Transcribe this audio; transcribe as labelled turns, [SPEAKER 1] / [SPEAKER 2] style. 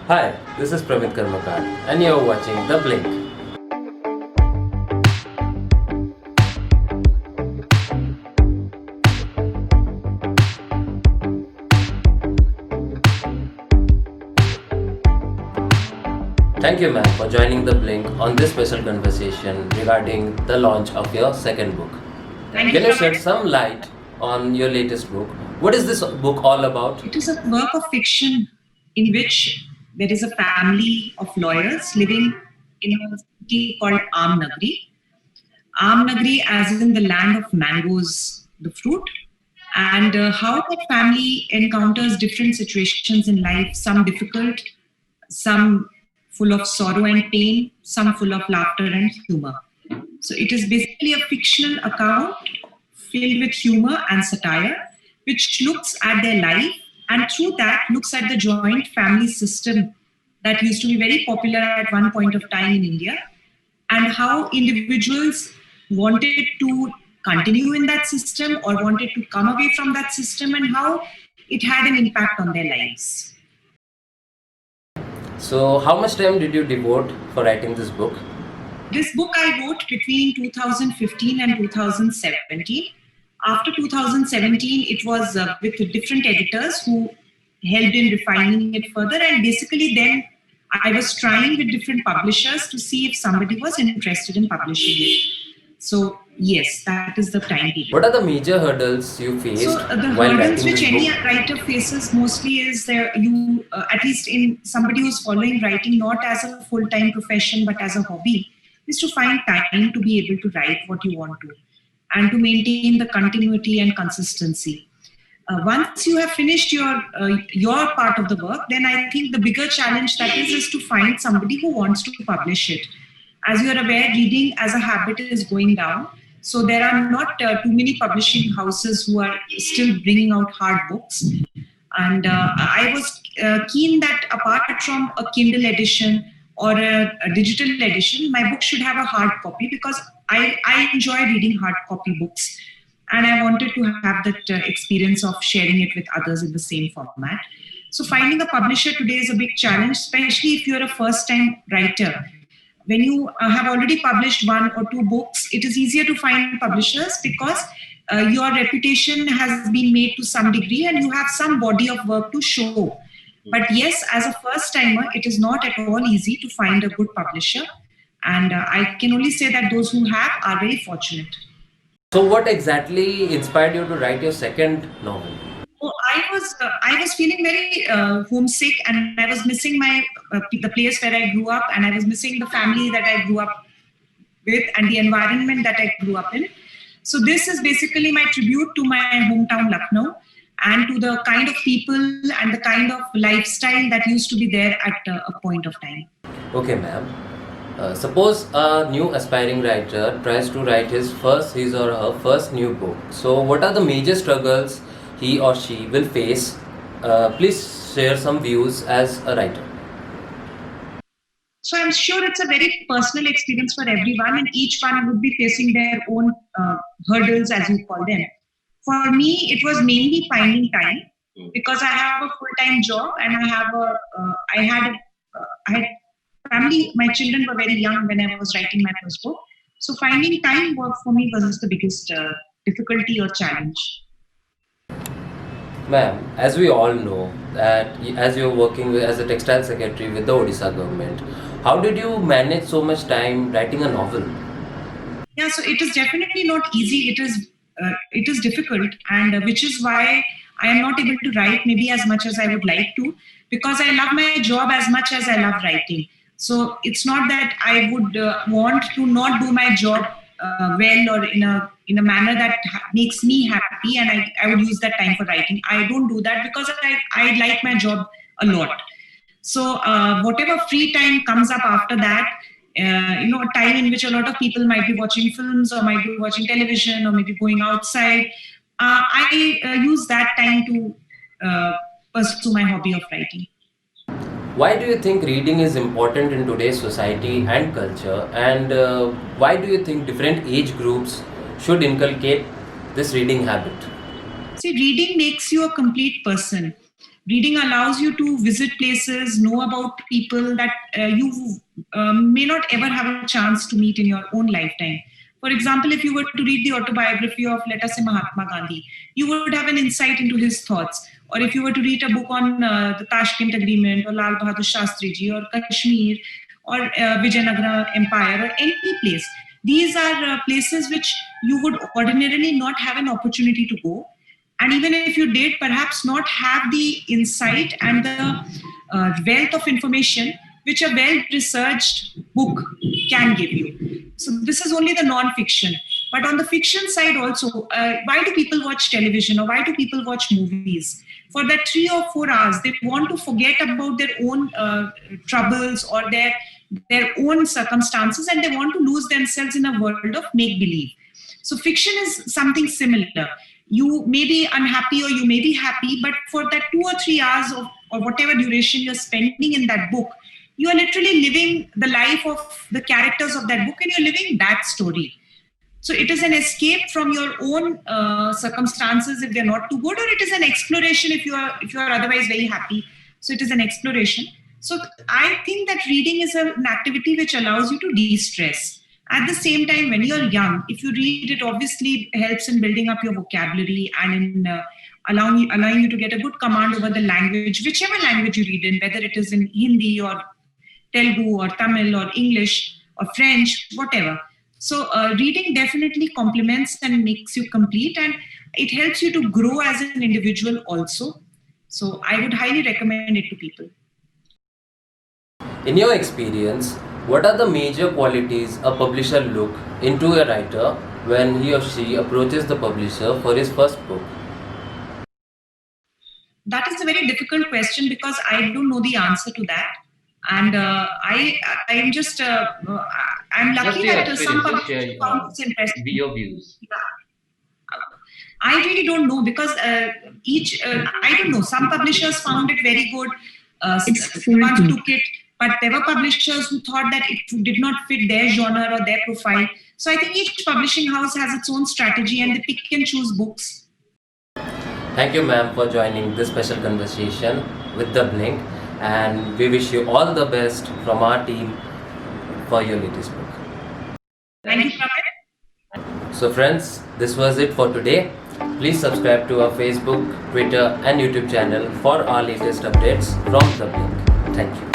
[SPEAKER 1] Hi, this is Pramit Karmakar, and you're watching The Blink. Thank you, ma'am, for joining The Blink on this special conversation regarding the launch of your second book.
[SPEAKER 2] Thank
[SPEAKER 1] Can
[SPEAKER 2] you.
[SPEAKER 1] you shed some light on your latest book? What is this book all about?
[SPEAKER 2] It is a work of fiction in which there is a family of lawyers living in a city called Amnagri. Amnagri, as in the land of mangoes, the fruit, and how that family encounters different situations in life, some difficult, some full of sorrow and pain, some full of laughter and humor. So it is basically a fictional account filled with humor and satire, which looks at their life and through that looks at the joint family system that used to be very popular at one point of time in India, and how individuals wanted to continue in that system or wanted to come away from that system, and how it had an impact on their lives.
[SPEAKER 1] So, how much time did you devote for writing this book?
[SPEAKER 2] This book I wrote between 2015 and 2017. After 2017, it was with different editors who helped in refining it further. And basically, then I was trying with different publishers to see if somebody was interested in publishing it. So, yes, that is the time period.
[SPEAKER 1] What are the major hurdles you faced
[SPEAKER 2] So the
[SPEAKER 1] while
[SPEAKER 2] hurdles
[SPEAKER 1] writing
[SPEAKER 2] which
[SPEAKER 1] this
[SPEAKER 2] any
[SPEAKER 1] book?
[SPEAKER 2] writer faces mostly is you at least in somebody who's following writing not as a full-time profession but as a hobby, is to find time to be able to write what you want to and to maintain the continuity and consistency. Once you have finished your part of the work, then I think the bigger challenge that is to find somebody who wants to publish it. As you are aware, reading as a habit is going down. So there are not too many publishing houses who are still bringing out hard books. And I was keen that apart from a Kindle edition or a digital edition, my book should have a hard copy because I enjoy reading hard copy books. And I wanted to have that experience of sharing it with others in the same format. So finding a publisher today is a big challenge, especially if you're a first-time writer. When you have already published one or two books, it is easier to find publishers because your reputation has been made to some degree and you have some body of work to show. But yes, as a first timer, it is not at all easy to find a good publisher. And I can only say that those who have are very fortunate.
[SPEAKER 1] So, what exactly inspired you to write your second novel?
[SPEAKER 2] Oh, I was feeling very homesick, and I was missing the place where I grew up, and I was missing the family that I grew up with, and the environment that I grew up in. So this is basically my tribute to my hometown Lucknow and to the kind of people and the kind of lifestyle that used to be there at a point of time.
[SPEAKER 1] Okay, ma'am. Suppose a new aspiring writer tries to write his or her first new book. So, what are the major struggles he or she will face? Please share some views as a writer.
[SPEAKER 2] So I'm sure it's a very personal experience for everyone, and each one would be facing their own hurdles, as you call them. For me, it was mainly finding time because I have a full-time job and I had family. My children were very young when I was writing my first book, so finding time work for me was the biggest difficulty or challenge.
[SPEAKER 1] Ma'am, as we all know that as you're working as a textile secretary with the Odisha government, how did you manage so much time writing a novel?
[SPEAKER 2] Yeah, so it is definitely not easy. It is difficult, and which is why I am not able to write maybe as much as I would like to, because I love my job as much as I love writing. So it's not that I would want to not do my job well or in a manner that makes me happy, and I would use that time for writing. I don't do that because I like my job a lot. So whatever free time comes up after that, a time in which a lot of people might be watching films or might be watching television or maybe going outside, I use that time to pursue my hobby of writing.
[SPEAKER 1] Why do you think reading is important in today's society and culture? And why do you think different age groups should inculcate this reading habit?
[SPEAKER 2] See, reading makes you a complete person. Reading allows you to visit places, know about people that you may not ever have a chance to meet in your own lifetime. For example, if you were to read the autobiography of, let us say, Mahatma Gandhi, you would have an insight into his thoughts. Or if you were to read a book on the Tashkent Agreement or Lal Bahadur Shastri Ji or Kashmir or Vijayanagara Empire or any place, these are places which you would ordinarily not have an opportunity to go. And even if you did, perhaps not have the insight and the wealth of information which a well-researched book can give you. So this is only the non-fiction. But on the fiction side also, why do people watch television or why do people watch movies? For that 3 or 4 hours, they want to forget about their own troubles or their own circumstances, and they want to lose themselves in a world of make-believe. So fiction is something similar. You may be unhappy or you may be happy, but for that 2 or 3 hours or whatever duration you're spending in that book, you are literally living the life of the characters of that book and you're living that story. So it is an escape from your own circumstances if they're not too good, or it is an exploration if you are otherwise very happy. So it is an exploration. So I think that reading is an activity which allows you to de-stress. At the same time, when you're young, if you read, it obviously helps in building up your vocabulary and in allowing you to get a good command over the language, whichever language you read in, whether it is in Hindi or Telugu or Tamil or English or French, whatever. So reading definitely complements and makes you complete, and it helps you to grow as an individual also. So I would highly recommend it to people.
[SPEAKER 1] In your experience, what are the major qualities a publisher look into a writer when he or she approaches the publisher for his first book?
[SPEAKER 2] That is a very difficult question because I don't know the answer to that. And I'm just, I'm lucky that some publishers found this interesting.
[SPEAKER 3] Your views.
[SPEAKER 2] Yeah. I really don't know because I don't know. Some publishers found it very good. Some took it. But there were publishers who thought that it did not fit their genre or their profile. So I think each publishing house has its own strategy and they pick and choose books.
[SPEAKER 1] Thank you, ma'am, for joining this special conversation with The Blink, and we wish you all the best from our team for your latest book.
[SPEAKER 2] Thank you, Pramit.
[SPEAKER 1] So friends, this was it for today. Please subscribe to our Facebook, Twitter and YouTube channel for our latest updates from The Blink. Thank you.